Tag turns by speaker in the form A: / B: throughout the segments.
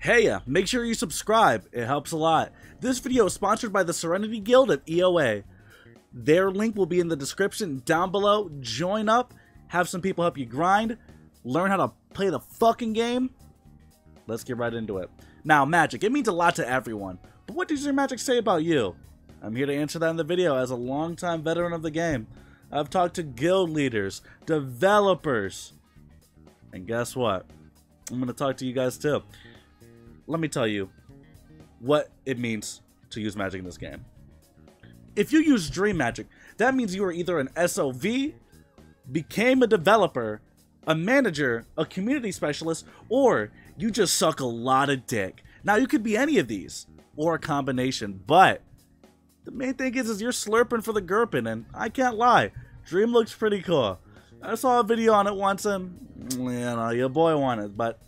A: Hey, make sure you subscribe. It helps a lot. This video is sponsored by the Serenity Guild of EOA. Their link will be in the description down below. Join up, have some people help you grind, learn how to play the fucking game. Let's get right into it. Now, magic, it means a lot to everyone. But what does your magic say about you? I'm here to answer that in the video as a longtime veteran of the game. I've talked to guild leaders, developers, and guess what? I'm going to talk to you guys too. Let me tell you what it means to use magic in this game. If you use dream magic, that means you are either an SOV, became a developer, a manager, a community specialist, or you just suck a lot of dick. Now, you could be any of these, or a combination, but the main thing is you're slurping for the gurping, and I can't lie, Dream looks pretty cool. I saw a video on it once, and, you know, your boy wanted, but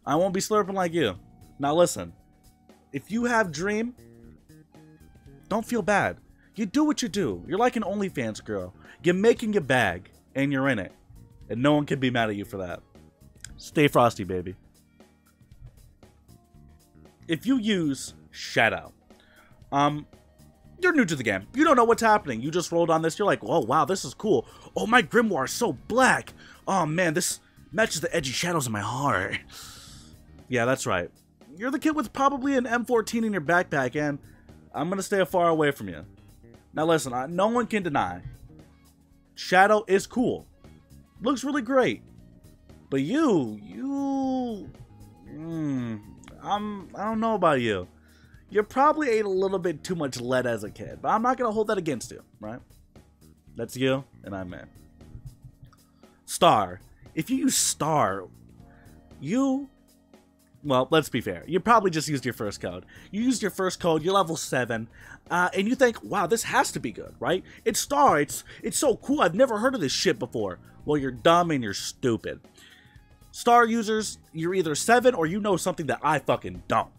A: I won't be slurping like you. Now listen, if you have Dream, don't feel bad. You do what you do. You're like an OnlyFans girl. You're making your bag, and you're in it. And no one can be mad at you for that. Stay frosty, baby. If you use Shadow, you're new to the game. You don't know what's happening. You just rolled on this. You're like, oh, wow, this is cool. Oh, my grimoire is so black. Oh, man, this matches the edgy shadows in my heart. Yeah, that's right. You're the kid with probably an M14 in your backpack, and I'm going to stay far away from you. Now, listen, no one can deny. Shadow is cool. Looks really great. But I don't know about you. You probably ate a little bit too much lead as a kid, but I'm not going to hold that against you, right? That's you, and I'm in. Star. If you use Star, well, let's be fair. You probably just used your first code. You used your first code, you're level 7, and you think, wow, this has to be good, right? It's Star, it's so cool, I've never heard of this shit before. Well, you're dumb and you're stupid. Star users, you're either 7 or you know something that I fucking don't.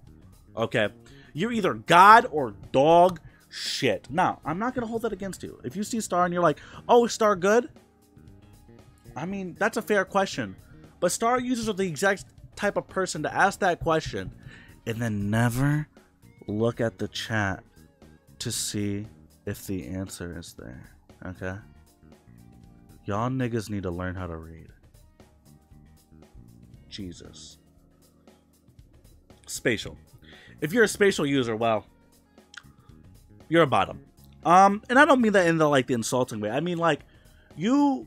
A: Okay? You're either God or dog shit. Now, I'm not going to hold that against you. If you see Star and you're like, oh, is Star good? I mean, that's a fair question. But Star users are the exact type of person to ask that question and then never look at the chat to see if the answer is there. Okay? Y'all niggas need to learn how to read. Jesus. Spatial. If you're a spatial user, well, you're a bottom. And I don't mean that in the like the insulting way. I mean like you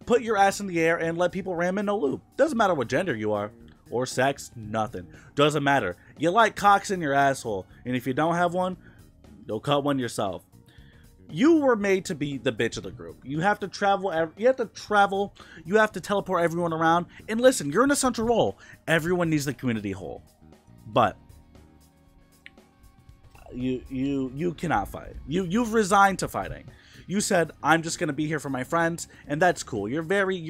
A: put your ass in the air and let people ram in no loop. Doesn't matter what gender you are or sex, nothing. Doesn't matter. You like cocks in your asshole, and if you don't have one, you'll cut one yourself. You were made to be the bitch of the group. You have to travel. You have to teleport everyone around. And listen, you're in a central role. Everyone needs the community whole. But you cannot fight. You've resigned to fighting. You said, I'm just gonna be here for my friends, and that's cool. You're very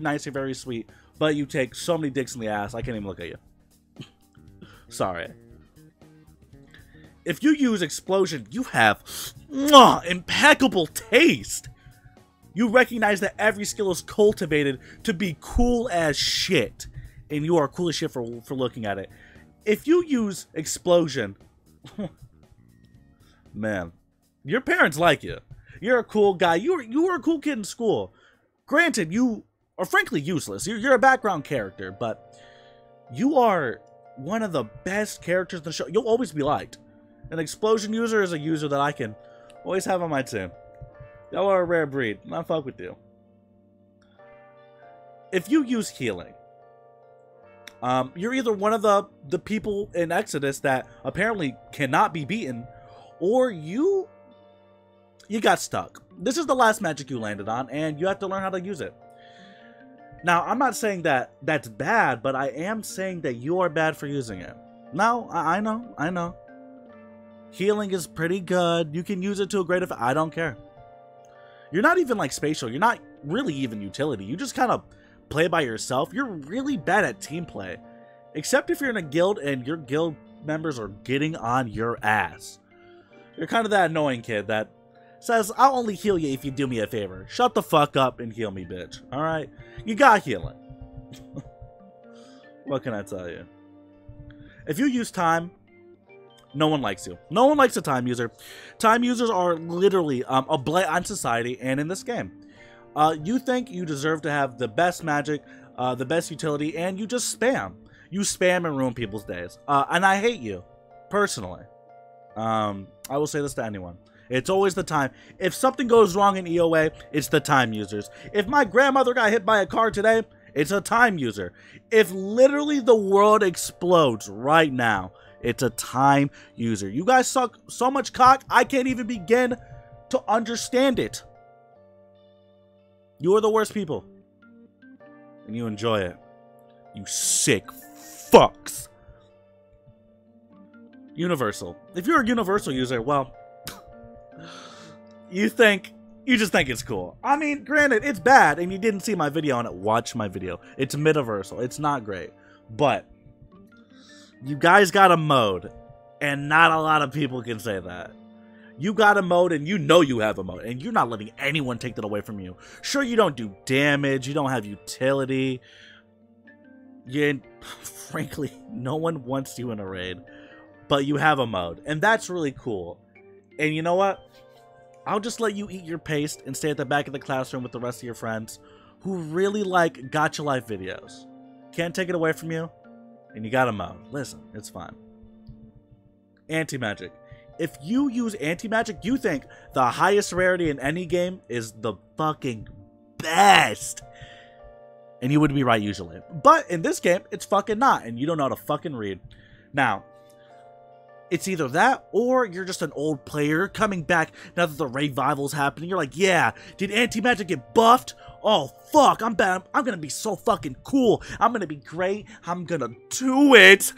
A: nice, you're very sweet, but you take so many dicks in the ass, I can't even look at you. Sorry. If you use Explosion, you have impeccable taste. You recognize that every skill is cultivated to be cool as shit, and you are cool as shit for looking at it. If you use Explosion, man, your parents like you. You're a cool guy. You were a cool kid in school. Granted, you are frankly useless. You're a background character, but you are one of the best characters in the show. You'll always be liked. An Explosion user is a user that I can always have on my team. Y'all are a rare breed. I fuck with you. If you use healing, you're either one of the people in Exodus that apparently cannot be beaten, or you got stuck. This is the last magic you landed on, and you have to learn how to use it. Now, I'm not saying that that's bad, but I am saying that you are bad for using it. No, I know. Healing is pretty good. You can use it to a great effect. I don't care. You're not even like Spatial. You're not really even utility. You just kind of play by yourself. You're really bad at team play. Except if you're in a guild and your guild members are getting on your ass. You're kind of that annoying kid that says, I'll only heal you if you do me a favor. Shut the fuck up and heal me, bitch. Alright? You got healing. What can I tell you? If you use time, no one likes you. No one likes a time user. Time users are literally a blight on society and in this game. You think you deserve to have the best magic, the best utility, and you just spam. You spam and ruin people's days. And I hate you, personally. I will say this to anyone. It's always the time. If something goes wrong in EOA, it's the time users. If my grandmother got hit by a car today, it's a time user. If literally the world explodes right now, it's a time user. You guys suck so much cock, I can't even begin to understand it. You are the worst people. And you enjoy it. You sick fucks. Universal. If you're a universal user, well, you just think it's cool. I mean, granted, it's bad, and you didn't see my video on it. Watch my video. It's Midversal. It's not great. But you guys got a mode, and not a lot of people can say that. You got a mode, and you know you have a mode, and you're not letting anyone take that away from you. Sure, you don't do damage. You don't have utility. Frankly, no one wants you in a raid. But you have a mode, and that's really cool. And you know what? I'll just let you eat your paste and stay at the back of the classroom with the rest of your friends who really like Gacha Life videos. Can't take it away from you, and you got a mode. Listen, it's fine. Anti-magic. If you use anti-magic, you think the highest rarity in any game is the fucking best. And you would be right usually. But in this game, it's fucking not, and you don't know how to fucking read. Now, it's either that, or you're just an old player coming back now that the revival's happening. You're like, yeah, did anti-magic get buffed? Oh, fuck, I'm bad. I'm gonna be so fucking cool. I'm gonna be great. I'm gonna do it.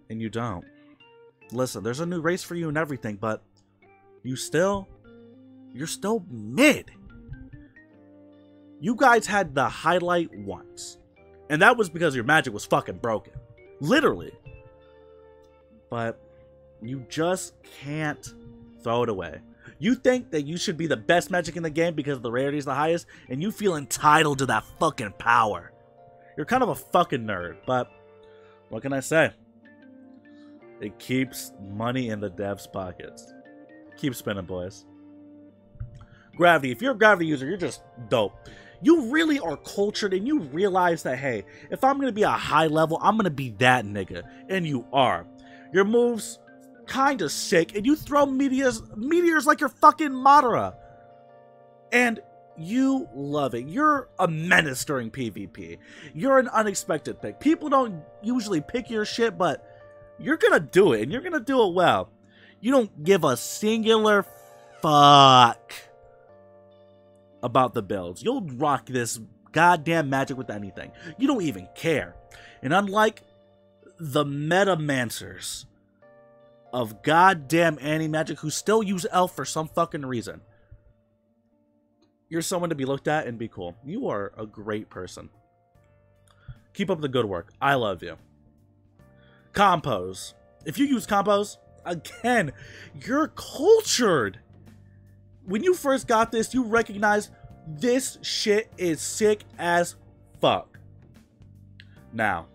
A: And you don't. Listen, there's a new race for you and everything, but you're still mid. You guys had the highlight once, and that was because your magic was fucking broken. Literally. But you just can't throw it away. You think that you should be the best magic in the game because the rarity is the highest, and you feel entitled to that fucking power. You're kind of a fucking nerd, but what can I say? It keeps money in the devs' pockets. Keep spinning, boys. Gravity. If you're a gravity user, you're just dope. You really are cultured, and you realize that, hey, if I'm going to be a high level, I'm going to be that nigga. And you are. Your moves kind of sick, and you throw meteors like you're fucking Madara. And you love it. You're a menace during PvP. You're an unexpected pick. People don't usually pick your shit, but you're gonna do it, and you're gonna do it well. You don't give a singular fuck about the builds. You'll rock this goddamn magic with anything. You don't even care. And unlike the metamancers of goddamn anti-magic who still use elf for some fucking reason, you're someone to be looked at and be cool. You are a great person. Keep up the good work. I love you. Compos. If you use compos, again, you're cultured. When you first got this, you recognize this shit is sick as fuck. Now,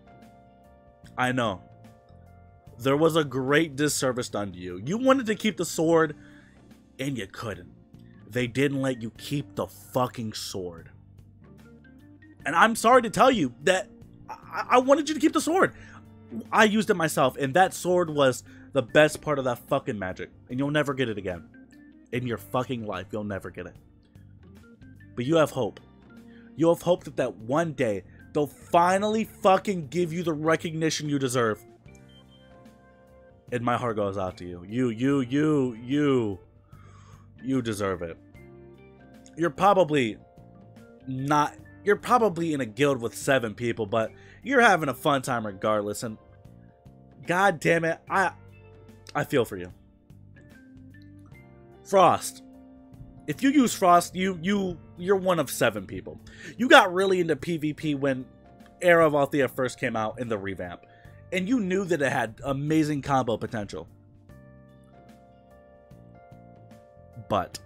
A: I know there was a great disservice done to you. You wanted to keep the sword, and you couldn't. They didn't let you keep the fucking sword. And I'm sorry to tell you that I wanted you to keep the sword. I used it myself, and that sword was the best part of that fucking magic. And you'll never get it again. In your fucking life, you'll never get it. But you have hope. You have hope that one day, they'll finally fucking give you the recognition you deserve. And my heart goes out to you. You deserve it. You're probably in a guild with 7 people, but you're having a fun time regardless. And god damn it, I feel for you. Frost. If you use Frost, you're one of 7 people. You got really into PvP when Era of Althea first came out in the revamp, and you knew that it had amazing combo potential. But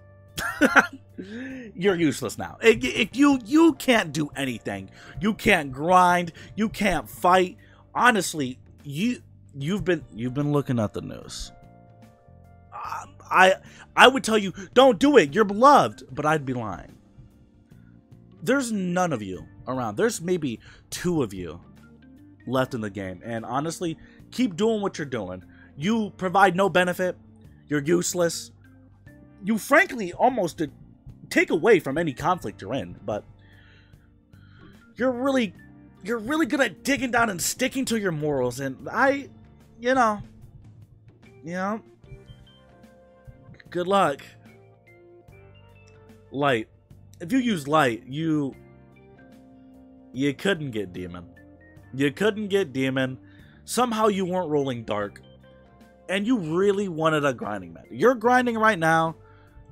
A: you're useless now. You can't do anything. You can't grind. You can't fight. Honestly, you've been looking at the news. I would tell you, don't do it. You're beloved, but I'd be lying. There's none of you around. There's maybe 2 of you left in the game, and honestly, keep doing what you're doing. You provide no benefit. You're useless. You frankly almost take away from any conflict you're in, but you're really good at digging down and sticking to your morals, and you know, good luck. Light. If you use light, you couldn't get demon. You couldn't get demon. Somehow you weren't rolling dark, and you really wanted a grinding meta. You're grinding right now,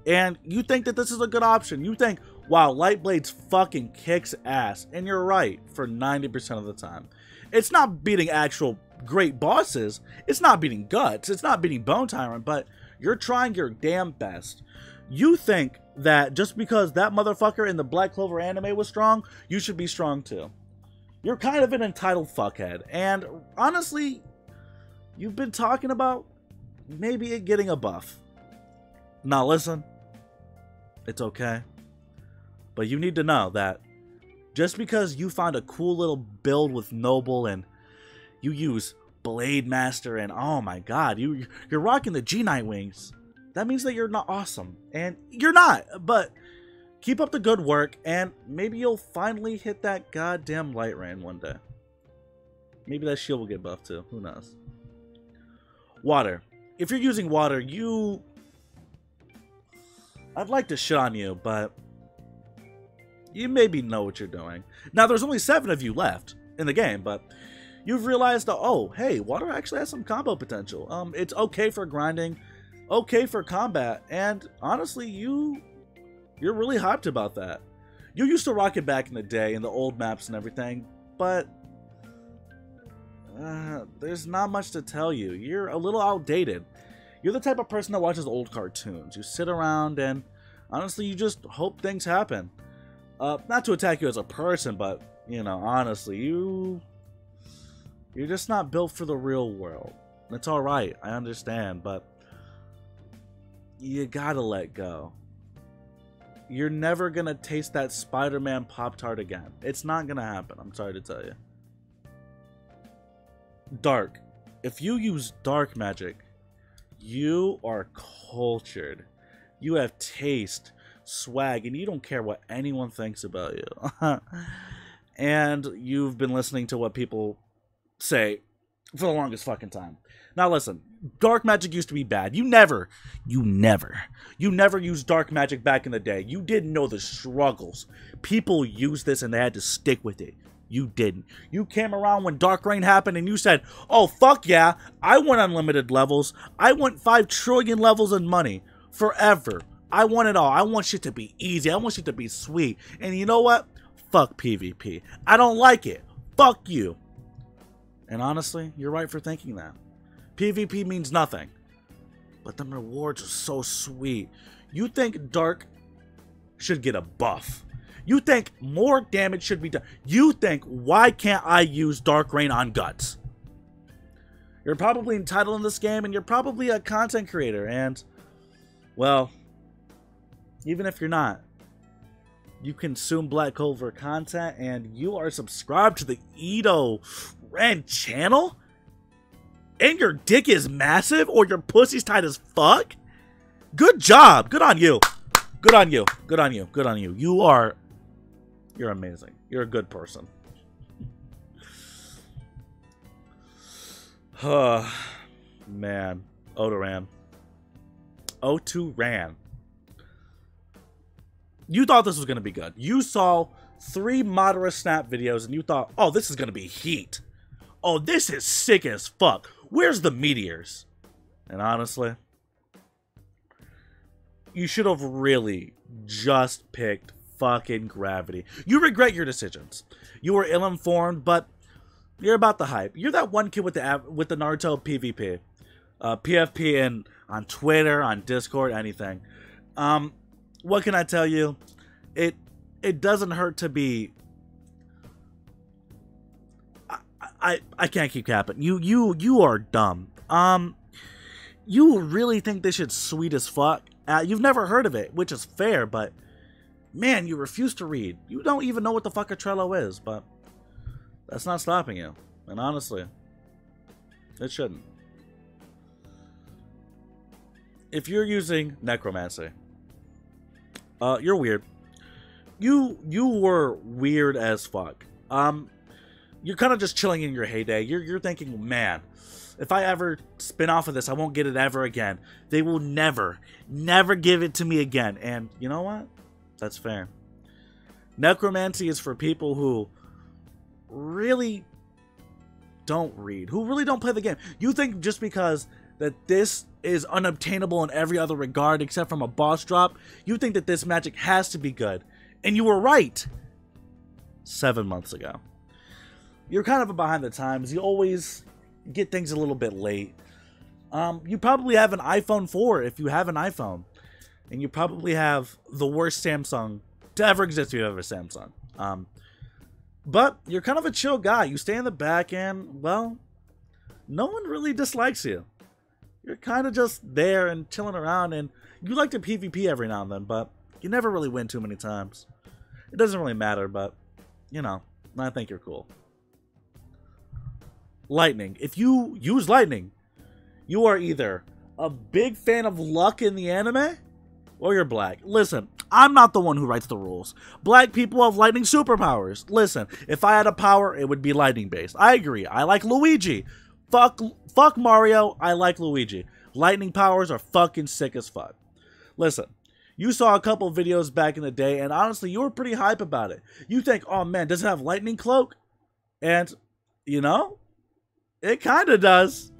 A: and you think that this is a good option. You think, wow, Light Blades fucking kicks ass. And you're right for 90% of the time. It's not beating actual great bosses. It's not beating Guts. It's not beating Bone Tyrant, but you're trying your damn best. You think that just because that motherfucker in the Black Clover anime was strong, you should be strong too. You're kind of an entitled fuckhead. And honestly, you've been talking about maybe it getting a buff. Now listen, it's okay. But you need to know that just because you find a cool little build with Noble and you use Blade Master and oh my god, you're rocking the G-Knight wings, that means that you're not awesome. And you're not, but keep up the good work and maybe you'll finally hit that goddamn Light Rain one day. Maybe that shield will get buffed too, who knows. Water. If you're using water, I'd like to shit on you, but you maybe know what you're doing. Now, there's only 7 of you left in the game, but you've realized that, oh, hey, water actually has some combo potential. It's okay for grinding, okay for combat, and honestly, you're really hyped about that. You used to rock it back in the day in the old maps and everything, but there's not much to tell you. You're a little outdated. You're the type of person that watches old cartoons. You sit around and honestly, you just hope things happen. Not to attack you as a person, but, you know, honestly, you're just not built for the real world. It's alright, I understand, but you gotta let go. You're never gonna taste that Spider-Man Pop-Tart again. It's not gonna happen, I'm sorry to tell you. Dark. If you use dark magic, you are cultured. You have taste, swag, and you don't care what anyone thinks about you. And you've been listening to what people say for the longest fucking time. Now listen, dark magic used to be bad. You never used dark magic back in the day. You didn't know the struggles. People used this and they had to stick with it. You didn't. You came around when Dark Reign happened and you said, oh, fuck yeah, I want unlimited levels. I want 5 trillion levels and money. Forever. I want it all. I want shit to be easy. I want shit to be sweet. And you know what? Fuck PvP. I don't like it. Fuck you. And honestly, you're right for thinking that. PvP means nothing. But the rewards are so sweet. You think Dark should get a buff. You think more damage should be done. You think, why can't I use Dark Reign on Guts? You're probably entitled in this game, and you're probably a content creator, and, well, even if you're not, you consume Black Clover content, and you are subscribed to the EdoRien channel? And your dick is massive, or your pussy's tight as fuck? Good job! Good on you! Good on you! Good on you! Good on you! You're amazing. You're a good person. Man. Oturan. Oturan. You thought this was going to be good. You saw 3 Madara Snap videos and you thought, oh, this is going to be heat. Oh, this is sick as fuck. Where's the meteors? And honestly, you should have really just picked fucking gravity. You regret your decisions. You were ill-informed, but you're about the hype. You're that one kid with the Naruto PvP, PFP, and on Twitter, on Discord, anything. What can I tell you? It doesn't hurt to be. I can't keep capping. You are dumb. You really think this shit's sweet as fuck? You've never heard of it, which is fair, but man, you refuse to read. You don't even know what the fuck a Trello is, but that's not stopping you. And honestly, it shouldn't. If you're using Necromancy, you're weird. You were weird as fuck. You're kind of just chilling in your heyday. You're thinking, man, if I ever spin off of this, I won't get it ever again. They will never give it to me again. And you know what? That's fair. Necromancy is for people who really don't read, who really don't play the game. You think just because that this is unobtainable in every other regard except from a boss drop, you think that this magic has to be good. And you were right 7 months ago. You're kind of behind the times. You always get things a little bit late. You probably have an iPhone 4 if you have an iPhone. And you probably have the worst Samsung to ever exist if you have a Samsung. But you're kind of a chill guy. You stay in the back and, well, no one really dislikes you. You're kind of just there and chilling around, and you like to PvP every now and then, but you never really win too many times. It doesn't really matter, but, you know, I think you're cool. Lightning. If you use lightning, you are either a big fan of luck in the anime, or you're black. Listen, I'm not the one who writes the rules. Black people have lightning superpowers. Listen, if I had a power, it would be lightning based. I agree. I like Luigi. Fuck Mario. I like Luigi. Lightning powers are fucking sick as fuck. Listen, you saw a couple videos back in the day, and honestly, you were pretty hype about it. You think, oh man, does it have lightning cloak? And, you know, it kind of does.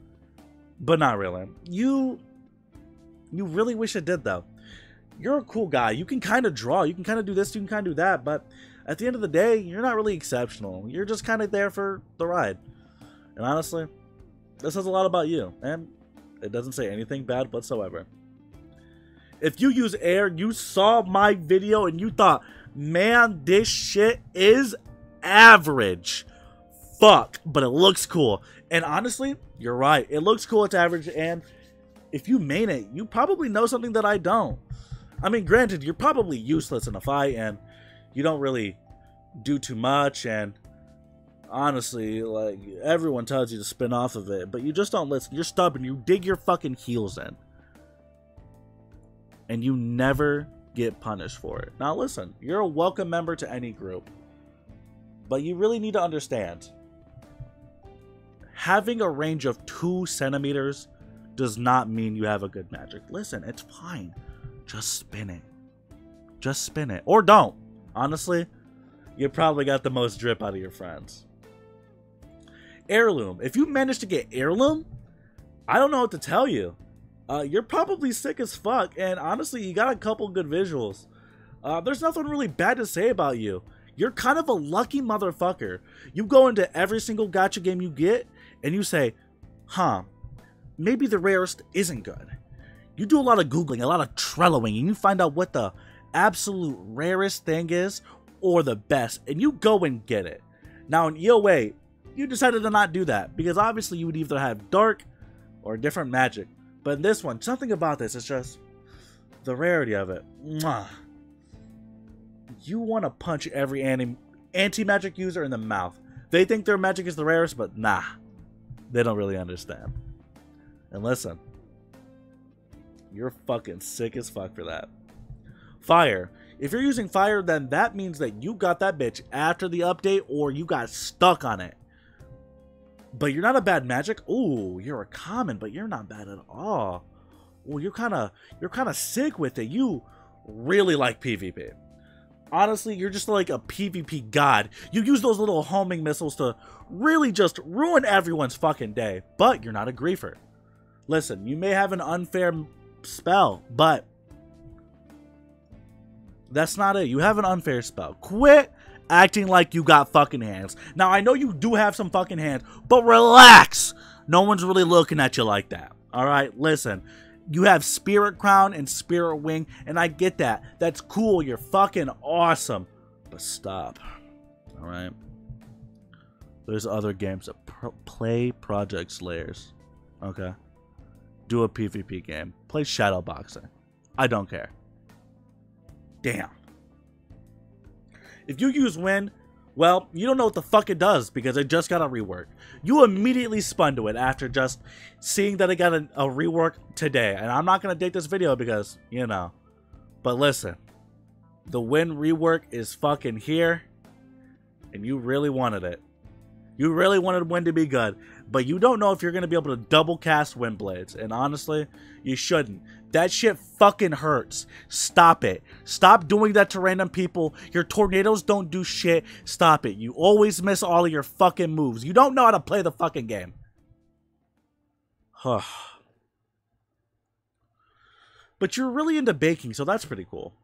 A: But not really. You really wish it did, though. You're a cool guy. You can kind of draw. You can kind of do this. You can kind of do that. But at the end of the day, you're not really exceptional. You're just kind of there for the ride. And honestly, this says a lot about you. And it doesn't say anything bad whatsoever. If you use air, you saw my video and you thought, man, this shit is average. Fuck. But it looks cool. And honestly, you're right. It looks cool. It's average. And if you main it, you probably know something that I don't. I mean, granted, you're probably useless in a fight, and you don't really do too much, and honestly, like, everyone tells you to spin off of it, but you just don't listen. You're stubborn. You dig your fucking heels in. And you never get punished for it. Now listen, you're a welcome member to any group, but you really need to understand, having a range of 2 centimeters does not mean you have a good magic. Listen, it's fine. Just spin it. Just spin it. Or don't. Honestly, you probably got the most drip out of your friends. Heirloom. If you manage to get heirloom, I don't know what to tell you. You're probably sick as fuck. And honestly, you got a couple good visuals. There's nothing really bad to say about you. You're kind of a lucky motherfucker. You go into every single gacha game you get, and you say, huh, maybe the rarest isn't good. You do a lot of Googling, a lot of Trelloing, and you find out what the absolute rarest thing is, or the best, and you go and get it. Now in EOA, you decided to not do that, because obviously you would either have dark or different magic. But in this one, something about this is just the rarity of it. Mwah. You want to punch every anti-magic user in the mouth. They think their magic is the rarest, but nah. They don't really understand. And listen, you're fucking sick as fuck for that. Fire. If you're using fire, then that means that you got that bitch after the update, or you got stuck on it. But you're not a bad magic. Ooh, you're a common, but you're not bad at all. Ooh, you're kind of sick with it. You really like PvP. Honestly, you're just like a PvP god. You use those little homing missiles to really just ruin everyone's fucking day. But you're not a griefer. Listen, you may have an unfair spell, but that's not it. You have an unfair spell. Quit acting like you got fucking hands. Now, I know you do have some fucking hands, but relax. No one's really looking at you like that. Alright, listen. You have Spirit Crown and Spirit Wing, and I get that. That's cool. You're fucking awesome. But stop. Alright? There's other games that play Project Slayers. Okay. Do a PvP game. Play Shadowboxing. I don't care. Damn. If you use Win, well, you don't know what the fuck it does because it just got a rework. You immediately spun to it after just seeing that it got a rework today. And I'm not going to date this video because, you know. But listen. The Win rework is fucking here. And you really wanted it. You really wanted Win to be good. But you don't know if you're going to be able to double cast Wind Blades. And honestly, you shouldn't. That shit fucking hurts. Stop it. Stop doing that to random people. Your tornadoes don't do shit. Stop it. You always miss all of your fucking moves. You don't know how to play the fucking game. But you're really into baking, so that's pretty cool.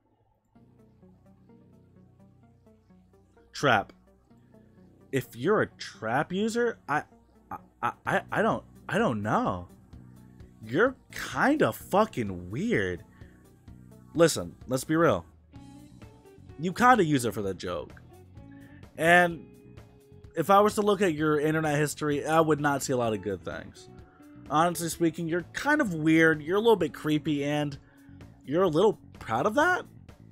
A: Trap. If you're a trap user, I don't know. You're kind of fucking weird. Listen, let's be real. You kind of use it for the joke. And if I was to look at your internet history, I would not see a lot of good things. Honestly speaking, you're kind of weird. You're a little bit creepy and you're a little proud of that.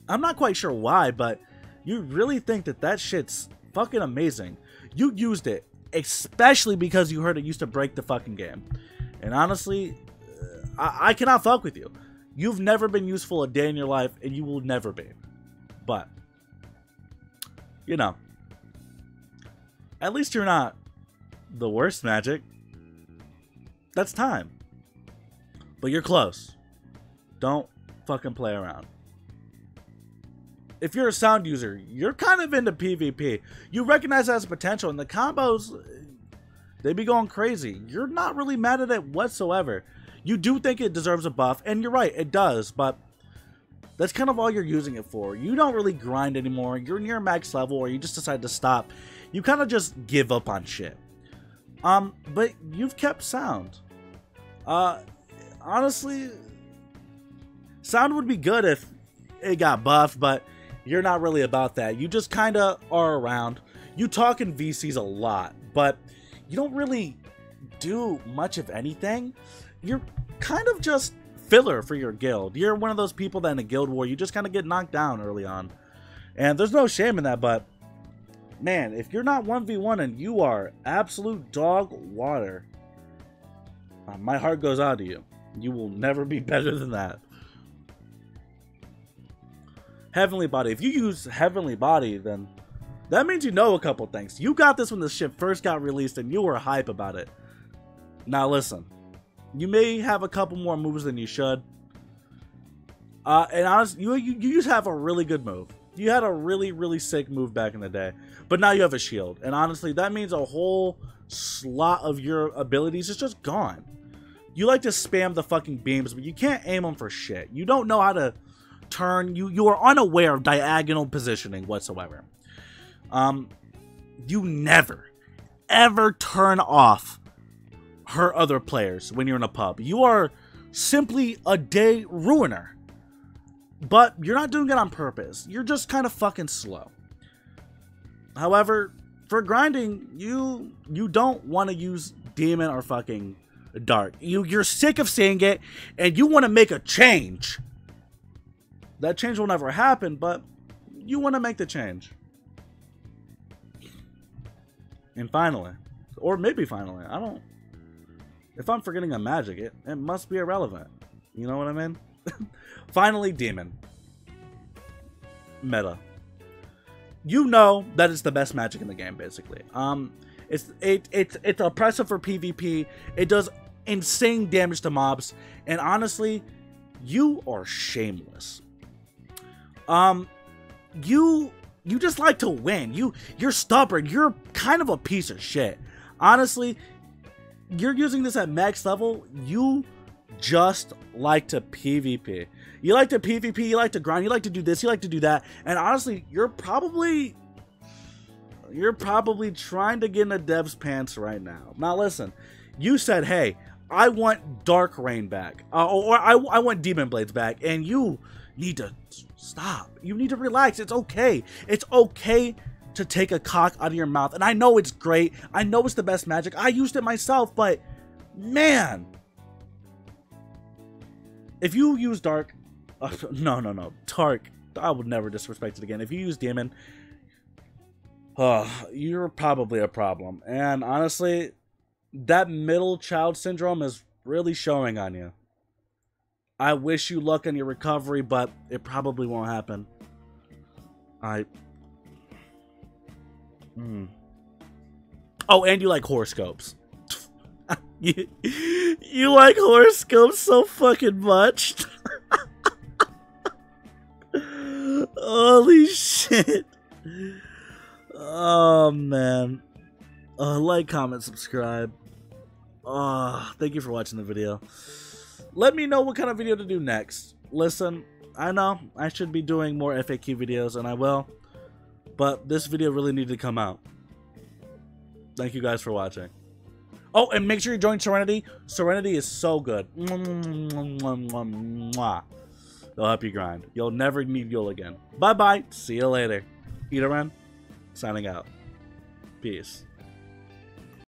A: I'm not quite sure why, but you really think that that shit's fucking amazing. You used it, especially because you heard it used to break the fucking game. And honestly, I cannot fuck with you. You've never been useful a day in your life, and you will never be. But, you know, at least you're not the worst magic. That's time. But you're close. Don't fucking play around. If you're a sound user, you're kind of into PvP. You recognize that as potential, and the combos, they be going crazy. You're not really mad at it whatsoever. You do think it deserves a buff, and you're right, it does, but that's kind of all you're using it for. You don't really grind anymore. You're near max level, or you just decide to stop. You kind of just give up on shit. But you've kept sound. Honestly, sound would be good if it got buffed, but you're not really about that. You just kind of are around. You talk in VCs a lot, but you don't really do much of anything. You're kind of just filler for your guild. You're one of those people that in a guild war, you just kind of get knocked down early on. And there's no shame in that, but man, if you're not 1v1 and you are absolute dog water, my heart goes out to you. You will never be better than that. Heavenly Body. If you use Heavenly Body, then that means you know a couple things. You got this when this shit first got released and you were hype about it. Now listen. You may have a couple more moves than you should. And honestly, you just have a really good move. You had a really, really sick move back in the day. But now you have a shield. And honestly, that means a whole slot of your abilities is just gone. You like to spam the fucking beams, but you can't aim them for shit. You don't know how to turn. You are unaware of diagonal positioning whatsoever. You never, ever turn off hurt other players when you're in a pub. You are simply a day ruiner. But you're not doing it on purpose. You're just kind of fucking slow. However, for grinding, you don't want to use demon or fucking dark. You're sick of seeing it and you want to make a change. That change will never happen, but you want to make the change. And finally, or maybe finally, I don't. If I'm forgetting a magic, it must be irrelevant. You know what I mean? Finally, demon. Meta. You know that it's the best magic in the game, basically. It's oppressive for PvP. It does insane damage to mobs, and honestly, you are shameless. You just like to win. You're stubborn. You're kind of a piece of shit. Honestly, you're using this at max level. You just like to PvP. You like to PvP, you like to grind, you like to do this, you like to do that. And honestly, you're probably trying to get in a dev's pants right now. Now listen, you said, hey, I want Dark Rain back. Or I want Demon Blades back. And you need to stop. You need to relax. It's okay. It's okay to take a cock out of your mouth. And I know it's great. I know it's the best magic. I used it myself, but man. If you use Dark... no. Dark. I would never disrespect it again. If you use Demon, you're probably a problem. And honestly, that middle child syndrome is really showing on you. I wish you luck on your recovery, but it probably won't happen. Oh, and you like horoscopes. you like horoscopes so fucking much. Holy shit. Oh, man. Like, comment, subscribe. Thank you for watching the video. Let me know what kind of video to do next. Listen, I know I should be doing more FAQ videos, and I will. But this video really needed to come out. Thank you guys for watching. Oh, and make sure you join Serenity. Serenity is so good. They'll help you grind. You'll never need Yule again. Bye-bye. See you later. EdoRien, signing out. Peace.